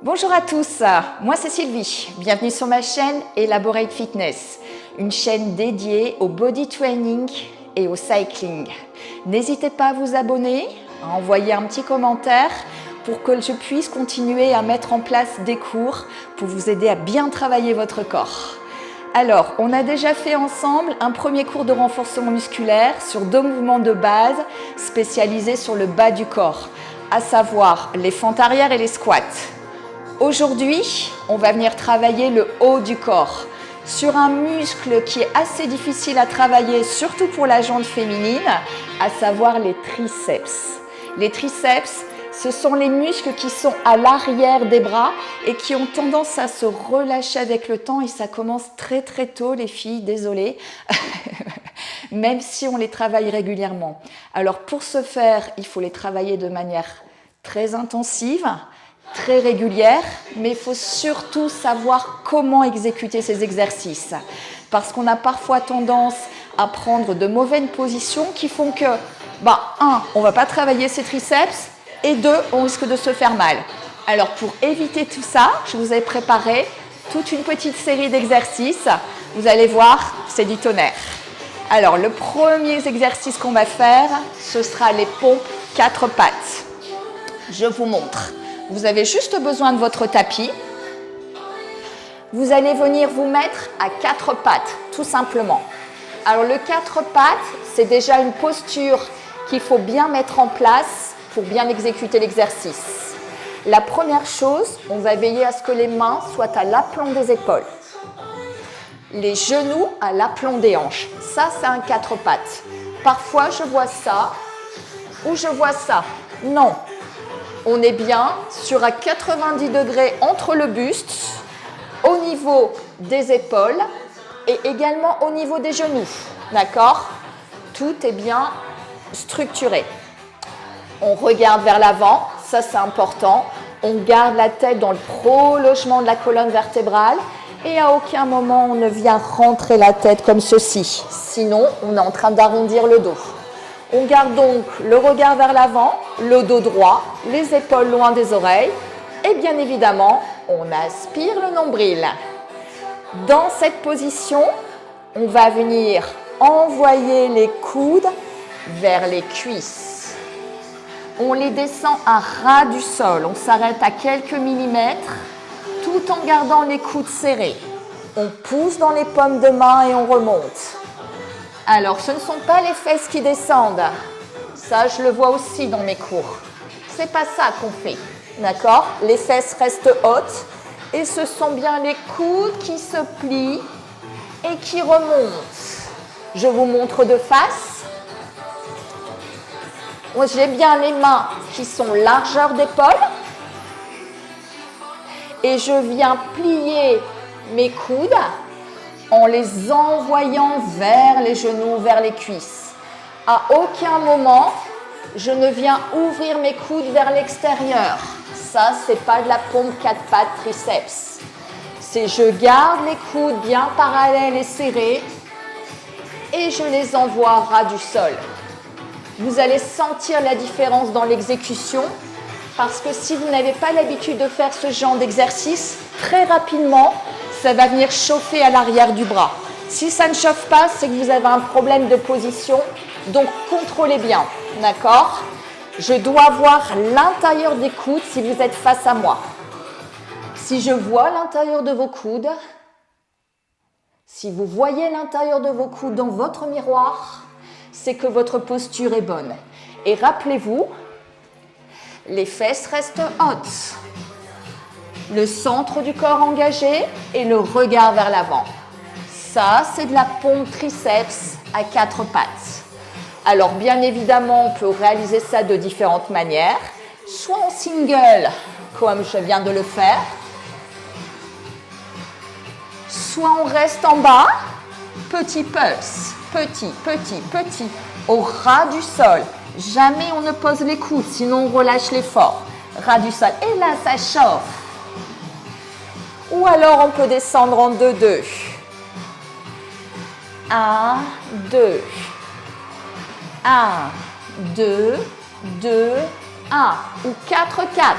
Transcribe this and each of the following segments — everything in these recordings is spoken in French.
Bonjour à tous, moi c'est Sylvie, bienvenue sur ma chaîne Elaborate Fitness, une chaîne dédiée au body training et au cycling. N'hésitez pas à vous abonner, à envoyer un petit commentaire pour que je puisse continuer à mettre en place des cours pour vous aider à bien travailler votre corps. Alors, on a déjà fait ensemble un premier cours de renforcement musculaire sur 2 mouvements de base spécialisés sur le bas du corps, à savoir les fentes arrière et les squats. Aujourd'hui, on va venir travailler le haut du corps sur un muscle qui est assez difficile à travailler, surtout pour la jante féminine, à savoir les triceps. Les triceps, ce sont les muscles qui sont à l'arrière des bras et qui ont tendance à se relâcher avec le temps et ça commence très très tôt les filles, désolée, même si on les travaille régulièrement. Alors pour ce faire, il faut les travailler de manière très intensive, très régulière, mais il faut surtout savoir comment exécuter ces exercices. Parce qu'on a parfois tendance à prendre de mauvaises positions qui font que, 1, on ne va pas travailler ses triceps, et 2, on risque de se faire mal. Alors pour éviter tout ça, je vous ai préparé toute une petite série d'exercices. Vous allez voir, c'est du tonnerre. Alors le premier exercice qu'on va faire, ce sera les pompes 4 pattes. Je vous montre. Vous avez juste besoin de votre tapis. Vous allez venir vous mettre à 4 pattes, tout simplement. Alors le 4 pattes, c'est déjà une posture qu'il faut bien mettre en place pour bien exécuter l'exercice. La première chose, on va veiller à ce que les mains soient à l'aplomb des épaules. Les genoux à l'aplomb des hanches. Ça, c'est un 4 pattes. Parfois, je vois ça ou je vois ça. Non. On est bien sur à 90 degrés entre le buste, au niveau des épaules et également au niveau des genoux. D'accord? Tout est bien structuré. On regarde vers l'avant, ça c'est important. On garde la tête dans le prolongement de la colonne vertébrale et à aucun moment on ne vient rentrer la tête comme ceci. Sinon, on est en train d'arrondir le dos. On garde donc le regard vers l'avant, le dos droit, les épaules loin des oreilles et bien évidemment, on aspire le nombril. Dans cette position, on va venir envoyer les coudes vers les cuisses. On les descend à ras du sol, on s'arrête à quelques millimètres tout en gardant les coudes serrés. On pousse dans les paumes de main et on remonte. Alors, ce ne sont pas les fesses qui descendent. Ça, je le vois aussi dans mes cours. C'est pas ça qu'on fait, d'accord? Les fesses restent hautes et ce sont bien les coudes qui se plient et qui remontent. Je vous montre de face. J'ai bien les mains qui sont largeur d'épaule et je viens plier mes coudes en les envoyant vers les genoux, vers les cuisses. À aucun moment, je ne viens ouvrir mes coudes vers l'extérieur. Ça, c'est pas de la pompe 4 pattes triceps. C'est je garde les coudes bien parallèles et serrés et je les envoie à ras du sol. Vous allez sentir la différence dans l'exécution parce que si vous n'avez pas l'habitude de faire ce genre d'exercice, très rapidement, ça va venir chauffer à l'arrière du bras. Si ça ne chauffe pas, c'est que vous avez un problème de position, donc contrôlez bien, d'accord? Je dois voir l'intérieur des coudes si vous êtes face à moi. Si je vois l'intérieur de vos coudes, si vous voyez l'intérieur de vos coudes dans votre miroir, c'est que votre posture est bonne. Et rappelez-vous, les fesses restent hautes. Le centre du corps engagé et le regard vers l'avant. Ça, c'est de la pompe triceps à 4 pattes. Alors, bien évidemment, on peut réaliser ça de différentes manières. Soit en single, comme je viens de le faire. Soit on reste en bas, petit pulse, petit, petit, petit, au ras du sol. Jamais on ne pose les coudes, sinon on relâche l'effort. Ras du sol. Et là, ça chauffe. Ou alors, on peut descendre en 2-2. 1, 2. 1, 2, 2, 1. Ou 4, 4.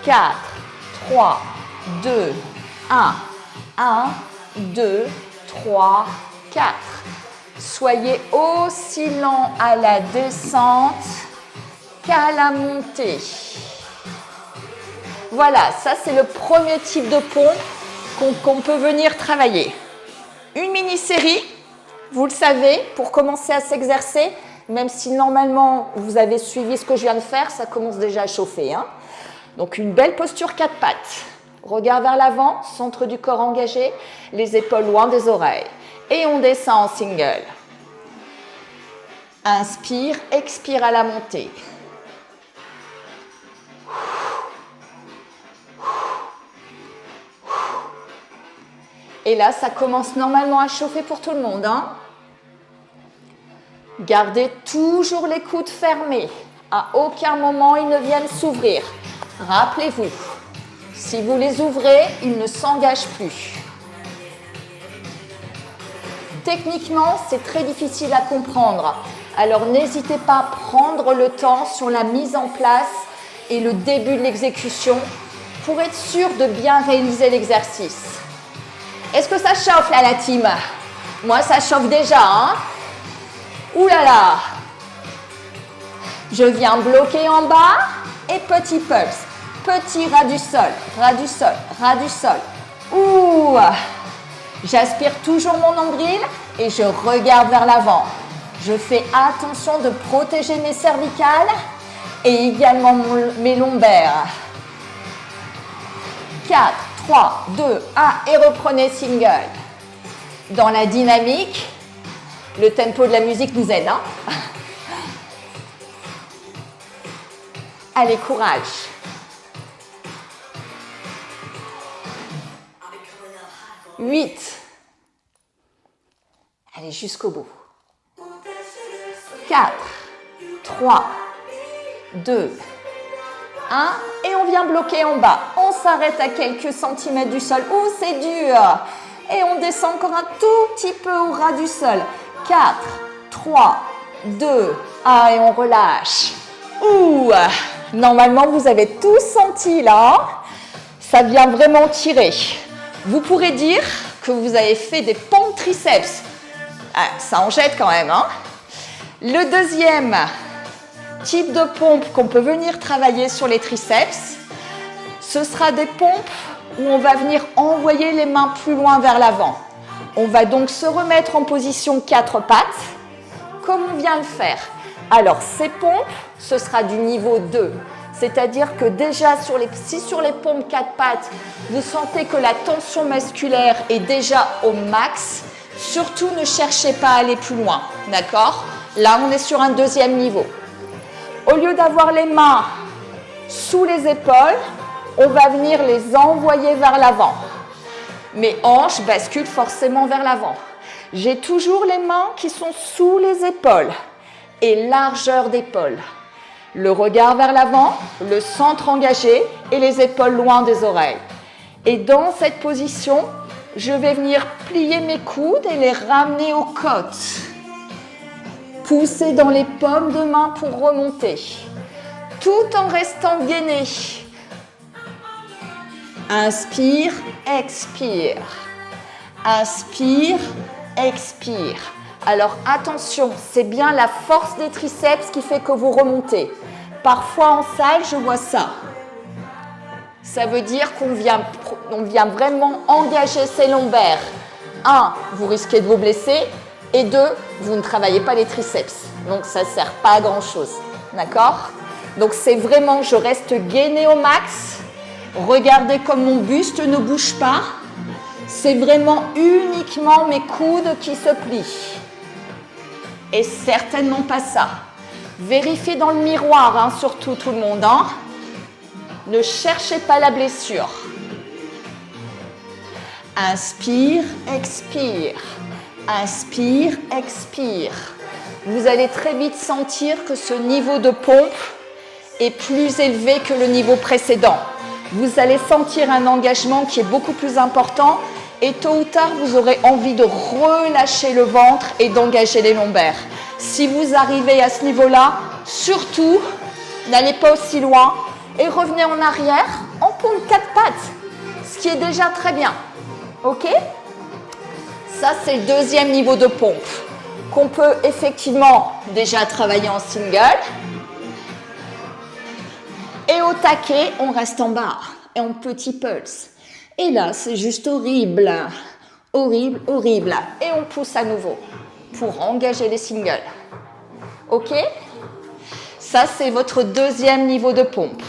4, 3, 2, 1, 1, 2, 3, 4. Soyez aussi lent à la descente qu'à la montée. Voilà, ça c'est le premier type de pompe qu'on peut venir travailler. Une mini-série, vous le savez, pour commencer à s'exercer, même si normalement vous avez suivi ce que je viens de faire, ça commence déjà à chauffer. Hein. Donc une belle posture 4 pattes. Regard vers l'avant, centre du corps engagé, les épaules loin des oreilles. Et on descend en single. Inspire, expire à la montée. Et là, ça commence normalement à chauffer pour tout le monde. Hein. Gardez toujours les coudes fermés. À aucun moment, ils ne viennent s'ouvrir. Rappelez-vous, si vous les ouvrez, ils ne s'engagent plus. Techniquement, c'est très difficile à comprendre. Alors, n'hésitez pas à prendre le temps sur la mise en place et le début de l'exécution pour être sûr de bien réaliser l'exercice. Est-ce que ça chauffe là, la team? Moi, ça chauffe déjà. Hein? Ouh là là! Je viens bloquer en bas et petit pulse. Petit ras du sol, ras du sol, ras du sol. Ouh! J'aspire toujours mon nombril et je regarde vers l'avant. Je fais attention de protéger mes cervicales et également mes lombaires. 4, 3, 2, 1 et reprenez single. Dans la dynamique, le tempo de la musique nous aide. Hein? Allez, courage. Huit. Allez, jusqu'au bout. 4, 3, 2, 1. Et on vient bloquer en bas. On s'arrête à quelques centimètres du sol. Ouh, c'est dur. Et on descend encore un tout petit peu au ras du sol. 4, 3, 2, 1 et on relâche. Ouh, normalement vous avez tout senti là. Ça vient vraiment tirer. Vous pourrez dire que vous avez fait des pompes triceps. Ah, ça en jette quand même. Hein. Le deuxième type de pompe qu'on peut venir travailler sur les triceps, ce sera des pompes où on va venir envoyer les mains plus loin vers l'avant. On va donc se remettre en position 4 pattes, comme on vient de faire. Alors, ces pompes, ce sera du niveau 2. C'est-à-dire que déjà, si sur les pompes 4 pattes, vous sentez que la tension musculaire est déjà au max, surtout ne cherchez pas à aller plus loin. D'accord? Là, on est sur un deuxième niveau. Au lieu d'avoir les mains sous les épaules, on va venir les envoyer vers l'avant. Mes hanches basculent forcément vers l'avant. J'ai toujours les mains qui sont sous les épaules et largeur d'épaule. Le regard vers l'avant, le centre engagé et les épaules loin des oreilles. Et dans cette position, je vais venir plier mes coudes et les ramener aux côtes. Pousser dans les paumes de main pour remonter, tout en restant gainé. Inspire, expire. Inspire, expire. Alors attention, c'est bien la force des triceps qui fait que vous remontez. Parfois en salle, je vois ça. Ça veut dire qu'on vient vraiment engager ses lombaires. 1, vous risquez de vous blesser. Et 2, vous ne travaillez pas les triceps. Donc ça ne sert pas à grand chose. D'accord? Donc c'est vraiment, je reste gainée au max. Regardez comme mon buste ne bouge pas. C'est vraiment uniquement mes coudes qui se plient. Et certainement pas ça. Vérifiez dans le miroir, hein, surtout tout le monde. Hein. Ne cherchez pas la blessure. Inspire, expire. Inspire, expire. Vous allez très vite sentir que ce niveau de pompe est plus élevé que le niveau précédent. Vous allez sentir un engagement qui est beaucoup plus important et tôt ou tard, vous aurez envie de relâcher le ventre et d'engager les lombaires. Si vous arrivez à ce niveau-là, surtout, n'allez pas aussi loin et revenez en arrière en pompe 4 pattes. qui est déjà très bien. OK? Ça, c'est le deuxième niveau de pompe qu'on peut effectivement déjà travailler en single. Et au taquet, on reste en bas et en petit pulse. Et là, c'est juste horrible, horrible, horrible. Et on pousse à nouveau pour engager les singles. OK? Ça, c'est votre deuxième niveau de pompe.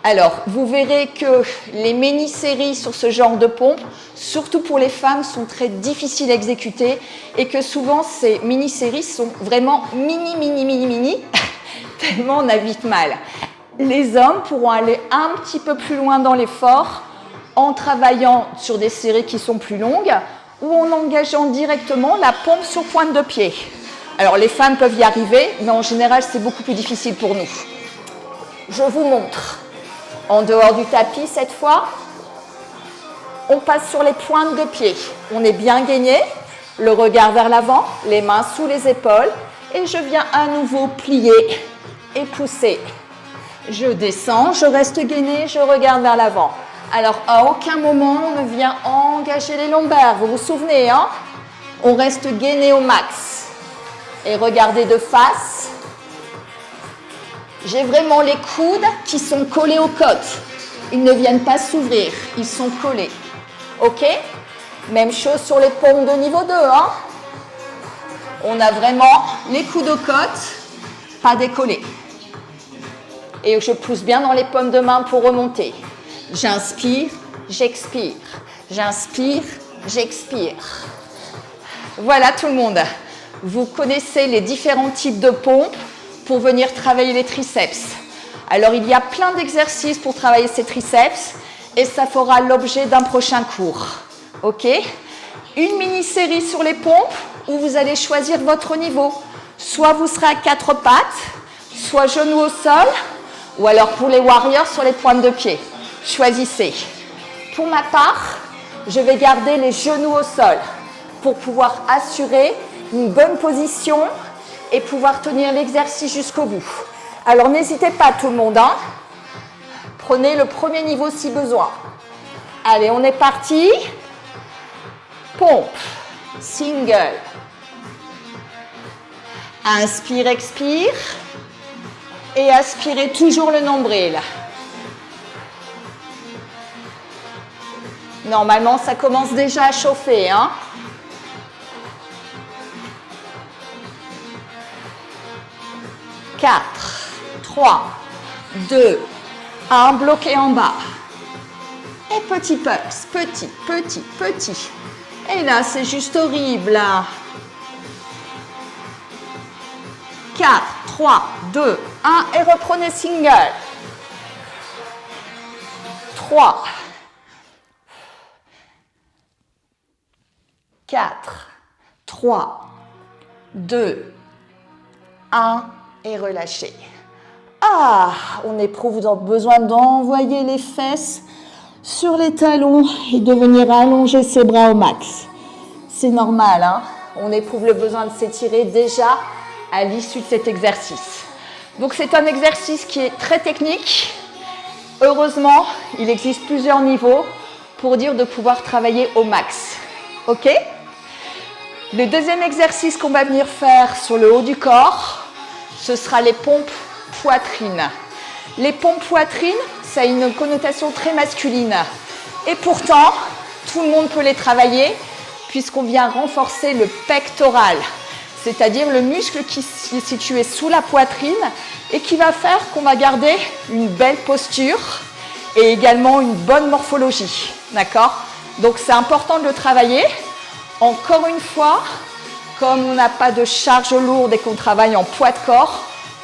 Alors, vous verrez que les mini-séries sur ce genre de pompe, surtout pour les femmes, sont très difficiles à exécuter et que souvent, ces mini-séries sont vraiment mini, tellement on a vite mal. Les hommes pourront aller un petit peu plus loin dans l'effort en travaillant sur des séries qui sont plus longues ou en engageant directement la pompe sur pointe de pied. Alors, les femmes peuvent y arriver, mais en général, c'est beaucoup plus difficile pour nous. Je vous montre. En dehors du tapis, cette fois, on passe sur les pointes de pied. On est bien gainé, le regard vers l'avant, les mains sous les épaules, et je viens à nouveau plier et pousser. Je descends, je reste gainé, je regarde vers l'avant. Alors, à aucun moment, on ne vient engager les lombaires. Vous vous souvenez, hein? On reste gainé au max. Et regardez de face. J'ai vraiment les coudes qui sont collés aux côtes. Ils ne viennent pas s'ouvrir, ils sont collés. OK? Même chose sur les paumes de niveau 2. Hein? On a vraiment les coudes aux côtes, pas décollés. Et je pousse bien dans les paumes de main pour remonter. J'inspire, j'expire. J'inspire, j'expire. Voilà tout le monde. Vous connaissez les différents types de pompes pour venir travailler les triceps. Alors, il y a plein d'exercices pour travailler ces triceps et ça fera l'objet d'un prochain cours. OK? Une mini-série sur les pompes où vous allez choisir votre niveau. Soit vous serez à 4 pattes, soit genoux au sol, ou alors pour les warriors sur les pointes de pied. Choisissez. Pour ma part, je vais garder les genoux au sol pour pouvoir assurer une bonne position et pouvoir tenir l'exercice jusqu'au bout. Alors n'hésitez pas tout le monde, hein. Prenez le premier niveau si besoin. Allez, on est parti. Pompe, single. Inspire, expire. Et aspirez toujours le nombril. Normalement, ça commence déjà à chauffer, hein. 4, 3, 2, 1, bloqué en bas. Et petit pulse, petit, petit, petit. Et là, c'est juste horrible. 4, 3, 2, 1 et reprenez single. 3, 4, 3, 2, 1 et relâchez. Ah, on éprouve besoin d'envoyer les fesses sur les talons et de venir allonger ses bras au max. C'est normal, hein? On éprouve le besoin de s'étirer déjà à l'issue de cet exercice. Donc c'est un exercice qui est très technique. Heureusement, il existe plusieurs niveaux pour dire de pouvoir travailler au max. OK? Le deuxième exercice qu'on va venir faire sur le haut du corps, ce sera les pompes poitrine. Les pompes poitrine, ça a une connotation très masculine. Et pourtant, tout le monde peut les travailler puisqu'on vient renforcer le pectoral, c'est-à-dire le muscle qui est situé sous la poitrine et qui va faire qu'on va garder une belle posture et également une bonne morphologie. D'accord? Donc c'est important de le travailler. Encore une fois, comme on n'a pas de charge lourde et qu'on travaille en poids de corps,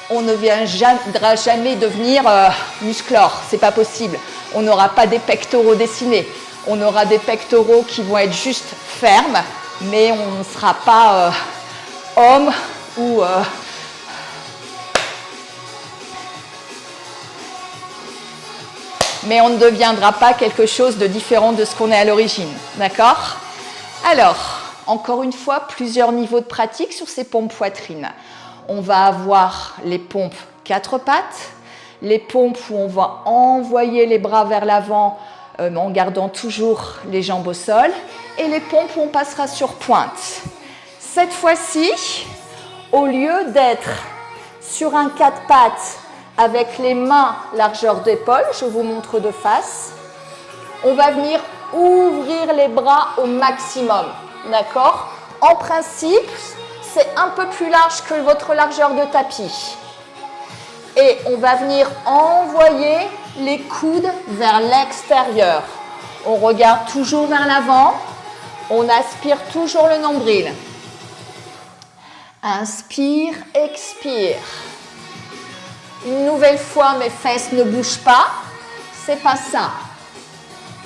on ne viendra jamais devenir musclore. C'est pas possible. On n'aura pas des pectoraux dessinés. On aura des pectoraux qui vont être juste fermes, mais on ne sera pas homme ou mais on ne deviendra pas quelque chose de différent de ce qu'on est à l'origine. D'accord? Alors, encore une fois, plusieurs niveaux de pratique sur ces pompes poitrine. On va avoir les pompes 4 pattes, les pompes où on va envoyer les bras vers l'avant en gardant toujours les jambes au sol. Et les pompes, on passera sur pointe. Cette fois-ci, au lieu d'être sur un 4 pattes avec les mains largeur d'épaule, je vous montre de face, on va venir ouvrir les bras au maximum. D'accord? En principe, c'est un peu plus large que votre largeur de tapis. Et on va venir envoyer les coudes vers l'extérieur. On regarde toujours vers l'avant. On aspire toujours le nombril. Inspire, expire. Une nouvelle fois, mes fesses ne bougent pas. C'est pas ça.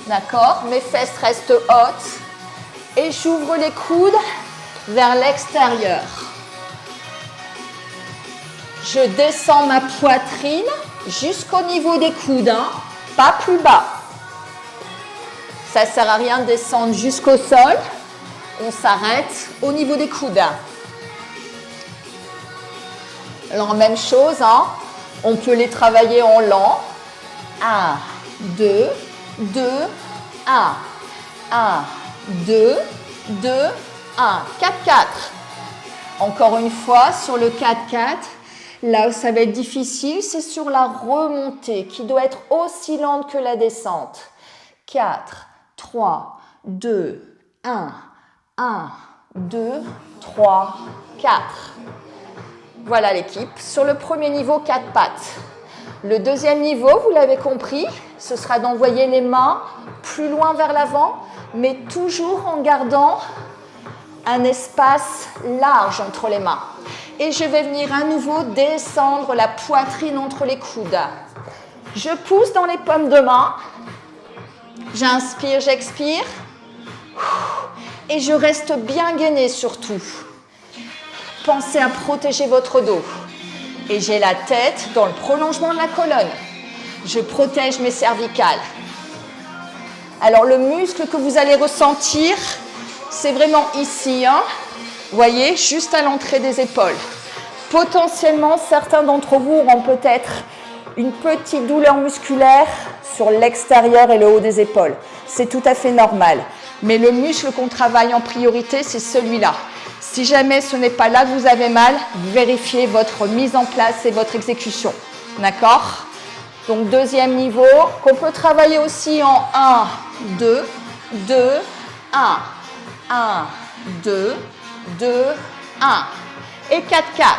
D'accord? Mes fesses restent hautes. Et j'ouvre les coudes vers l'extérieur. Je descends ma poitrine jusqu'au niveau des coudes, hein, pas plus bas. Ça ne sert à rien de descendre jusqu'au sol. On s'arrête au niveau des coudes. Alors, même chose, hein, on peut les travailler en lent. 1, 2, 2, 1. 1, 2, 2, 1. 4, 4. Encore une fois, sur le 4, 4. Là où ça va être difficile, c'est sur la remontée qui doit être aussi lente que la descente. 4, 3, 2, 1, 1, 2, 3, 4. Voilà l'équipe. Sur le premier niveau, 4 pattes. Le deuxième niveau, vous l'avez compris, ce sera d'envoyer les mains plus loin vers l'avant, mais toujours en gardant un espace large entre les mains. Et je vais venir à nouveau descendre la poitrine entre les coudes. Je pousse dans les paumes de main. J'inspire, j'expire. Et je reste bien gainée surtout. Pensez à protéger votre dos. Et j'ai la tête dans le prolongement de la colonne. Je protège mes cervicales. Alors le muscle que vous allez ressentir, c'est vraiment ici, hein. Vous voyez, juste à l'entrée des épaules. Potentiellement, certains d'entre vous auront peut-être une petite douleur musculaire sur l'extérieur et le haut des épaules. C'est tout à fait normal. Mais le muscle qu'on travaille en priorité, c'est celui-là. Si jamais ce n'est pas là que vous avez mal, vérifiez votre mise en place et votre exécution. D'accord? Donc, deuxième niveau, qu'on peut travailler aussi en 1, 2, 2, 1. 1, 2, 2, 1. Et 4, 4.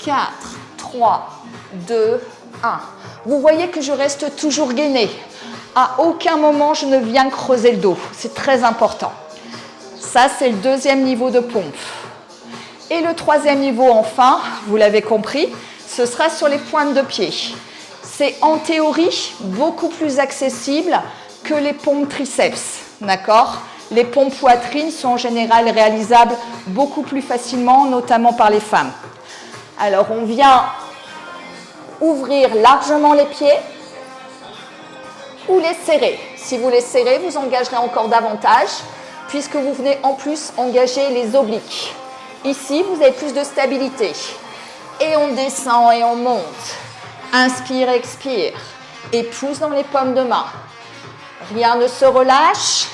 4, 3, 2, 1. Vous voyez que je reste toujours gainée. À aucun moment, je ne viens creuser le dos. C'est très important. Ça, c'est le deuxième niveau de pompe. Et le troisième niveau, enfin, vous l'avez compris, ce sera sur les pointes de pied. C'est en théorie beaucoup plus accessible que les pompes triceps. D'accord? Les pompes poitrine sont en général réalisables beaucoup plus facilement, notamment par les femmes. Alors, on vient ouvrir largement les pieds ou les serrer. Si vous les serrez, vous engagerez encore davantage puisque vous venez en plus engager les obliques. Ici, vous avez plus de stabilité. Et on descend et on monte. Inspire, expire. Et pousse dans les paumes de main. Rien ne se relâche.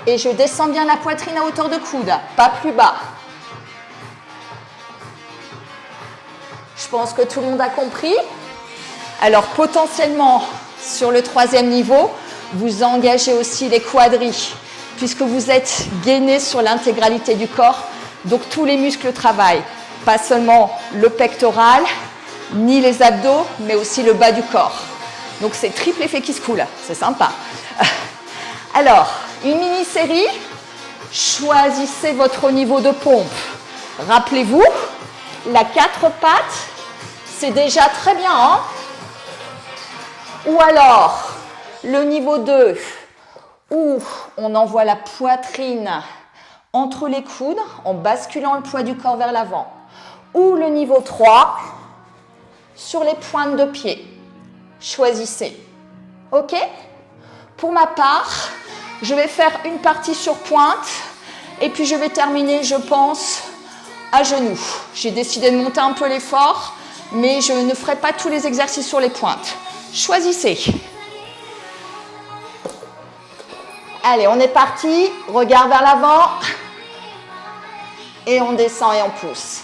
Et je descends bien la poitrine à hauteur de coude, pas plus bas. Je pense que tout le monde a compris. Alors potentiellement, sur le troisième niveau, vous engagez aussi les quadris, puisque vous êtes gainé sur l'intégralité du corps. Donc tous les muscles travaillent, pas seulement le pectoral, ni les abdos, mais aussi le bas du corps. Donc c'est triple effet qui se coule, c'est sympa. Alors, une mini-série, choisissez votre niveau de pompe. Rappelez-vous, la 4 pattes, c'est déjà très bien, hein? Ou alors, le niveau 2, où on envoie la poitrine entre les coudes en basculant le poids du corps vers l'avant. Ou le niveau 3, sur les pointes de pied. Choisissez. OK? Pour ma part, je vais faire une partie sur pointe et puis je vais terminer, je pense, à genoux. J'ai décidé de monter un peu l'effort, mais je ne ferai pas tous les exercices sur les pointes. Choisissez. Allez, on est parti. Regard vers l'avant. Et on descend et on pousse.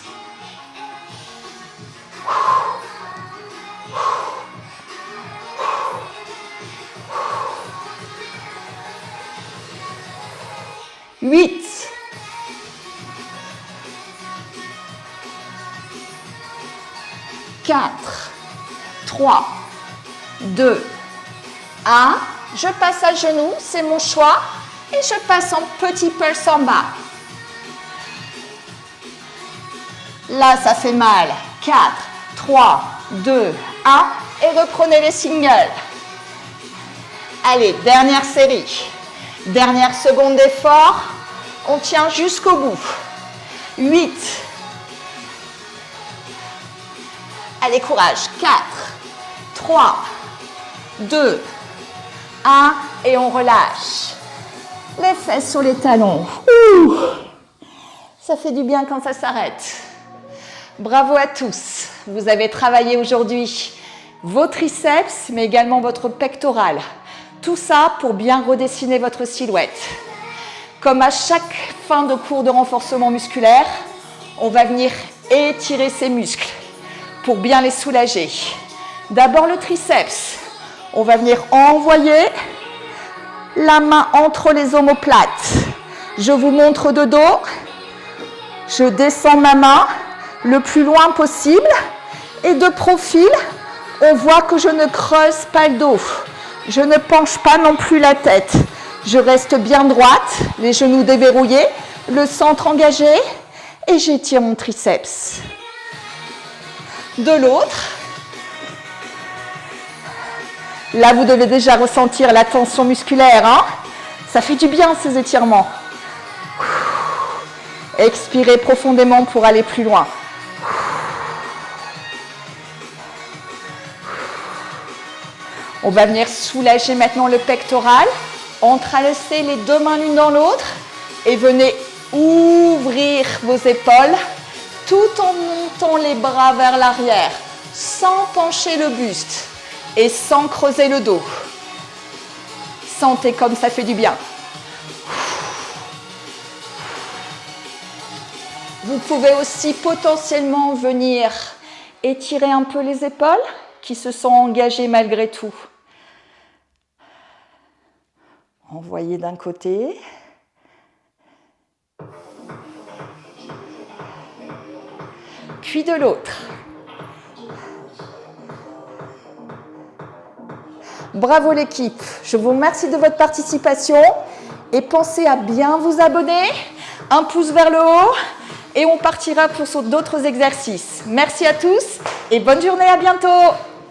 8, 4, 3, 2, 1. Je passe à genoux, c'est mon choix. Et je passe en petit pulse en bas. Là, ça fait mal. 4, 3, 2, 1. Et reprenez les singles. Allez, dernière série. Dernière seconde d'effort. On tient jusqu'au bout. 8. Allez, courage. 4, 3, 2, 1. Et on relâche. Les fesses sur les talons. Ouh. Ça fait du bien quand ça s'arrête. Bravo à tous. Vous avez travaillé aujourd'hui vos triceps, mais également votre pectoral. Tout ça pour bien redessiner votre silhouette. Comme à chaque fin de cours de renforcement musculaire, on va venir étirer ces muscles pour bien les soulager. D'abord le triceps. On va venir envoyer la main entre les omoplates. Je vous montre de dos. Je descends ma main le plus loin possible. Et de profil, on voit que je ne creuse pas le dos. Je ne penche pas non plus la tête. Je reste bien droite, les genoux déverrouillés, le centre engagé et j'étire mon triceps. De l'autre, là vous devez déjà ressentir la tension musculaire. Hein? Ça fait du bien ces étirements. Expirez profondément pour aller plus loin. On va venir soulager maintenant le pectoral. Entrelacez les deux mains l'une dans l'autre et venez ouvrir vos épaules tout en montant les bras vers l'arrière, sans pencher le buste et sans creuser le dos. Sentez comme ça fait du bien. Vous pouvez aussi potentiellement venir étirer un peu les épaules qui se sont engagées malgré tout. Envoyez d'un côté. Puis de l'autre. Bravo l'équipe. Je vous remercie de votre participation. Et pensez à bien vous abonner. Un pouce vers le haut. Et on partira pour d'autres exercices. Merci à tous et bonne journée, à bientôt.